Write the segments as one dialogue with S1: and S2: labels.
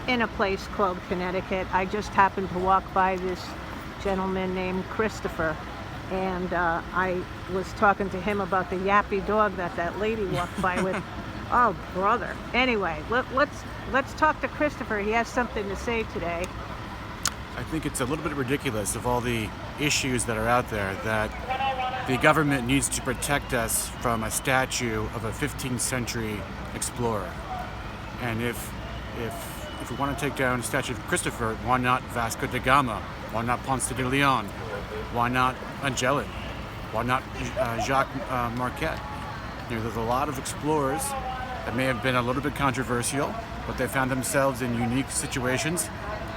S1: in a place called Connecticut. I just happened to walk by this gentleman named Christopher, and I was talking to him about the yappy dog that lady walked by with. Oh, brother. Anyway, let's talk to Christopher. He has something to say today.
S2: I think it's a little bit ridiculous of all the issues that are out there that the government needs to protect us from a statue of a 15th century explorer. And if we want to take down a statue of Christopher, why not Vasco da Gama? Why not Ponce de Leon? Why not Magellan? Why not Jacques Marquette? There's a lot of explorers that may have been a little bit controversial, but they found themselves in unique situations,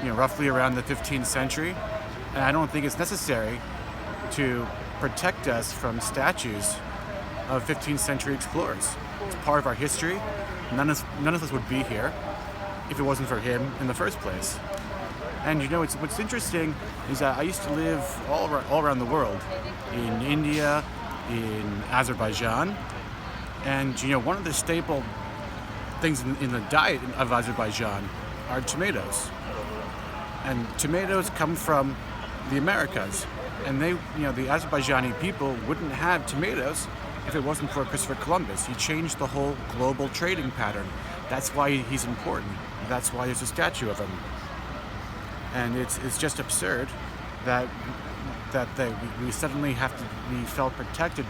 S2: roughly around the 15th century. And I don't think it's necessary to protect us from statues of 15th century explorers. It's part of our history. None of us would be here if it wasn't for him in the first place. And what's interesting is that I used to live all around the world, in India, in Azerbaijan, and one of the staple things in the diet of Azerbaijan are tomatoes. And tomatoes come from the Americas, and the Azerbaijani people wouldn't have tomatoes if it wasn't for Christopher Columbus. He changed the whole global trading pattern. That's why he's important. That's why there's a statue of him. And it's just absurd that we suddenly have to be felt protected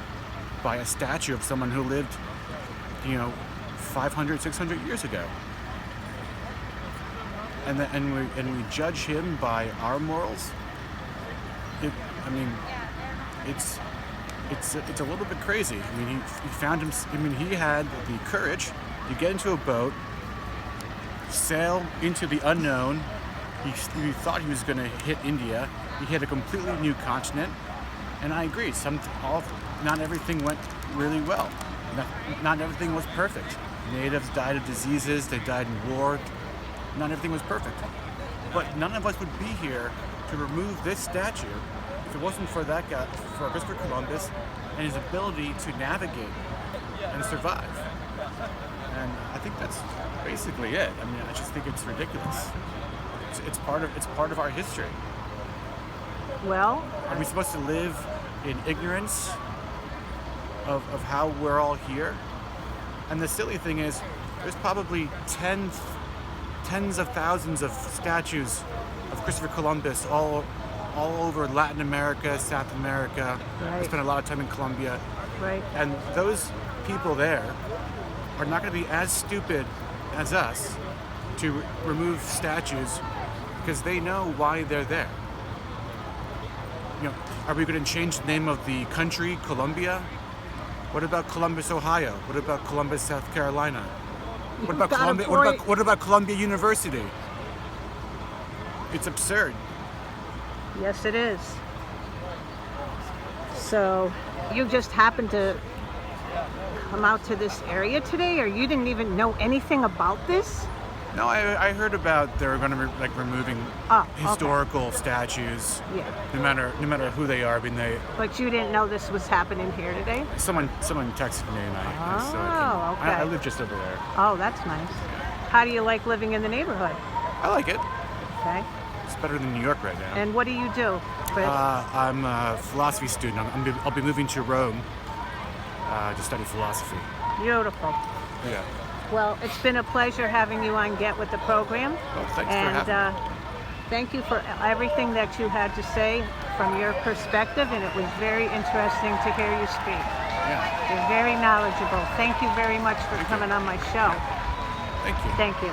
S2: by a statue of someone who lived 500, 600 years ago. And we judge him by our morals. It's a little bit crazy. He found him. He had the courage to get into a boat, sail into the unknown. He thought he was going to hit India. He hit a completely new continent. And I agree. Not everything went really well. Not everything was perfect. Natives died of diseases. They died in war. Not everything was perfect. But none of us would be here to remove this statue if it wasn't for that guy, for Christopher Columbus, and his ability to navigate and survive. And I think that's basically it. I just think it's ridiculous. It's part of our history.
S1: Well,
S2: are we supposed to live in ignorance of how we're all here? And the silly thing is, there's probably tens of thousands of statues of Christopher Columbus all over Latin America, South America.
S1: Right.
S2: I spent a lot of time in Colombia.
S1: Right.
S2: And those people there are not going to be as stupid as us to remove statues because they know why they're there. Are we going to change the name of the country, Colombia? What about Columbus, Ohio? What about Columbus, South Carolina? What about Columbia University? It's absurd.
S1: Yes, it is. So, you just happened to come out to this area today, or you didn't even know anything about this?
S2: No, I heard about they're going to removing historical statues.
S1: Yeah.
S2: No matter who they are.
S1: But you didn't know this was happening here today?
S2: Someone texted me, and I live just over there.
S1: Oh, that's nice. How do you like living in the neighborhood?
S2: I like it.
S1: Okay.
S2: It's better than New York right now.
S1: And what do you do?
S2: I'm a philosophy student. I'll be moving to Rome to study philosophy.
S1: Beautiful.
S2: Yeah.
S1: Well, it's been a pleasure having you on Get With The Program.
S2: Well, thanks for having me.
S1: Thank you for everything that you had to say from your perspective, and it was very interesting to hear you speak.
S2: Yeah.
S1: You're very knowledgeable. Thank you very much for coming on my show.
S2: Thank you.
S1: Thank you.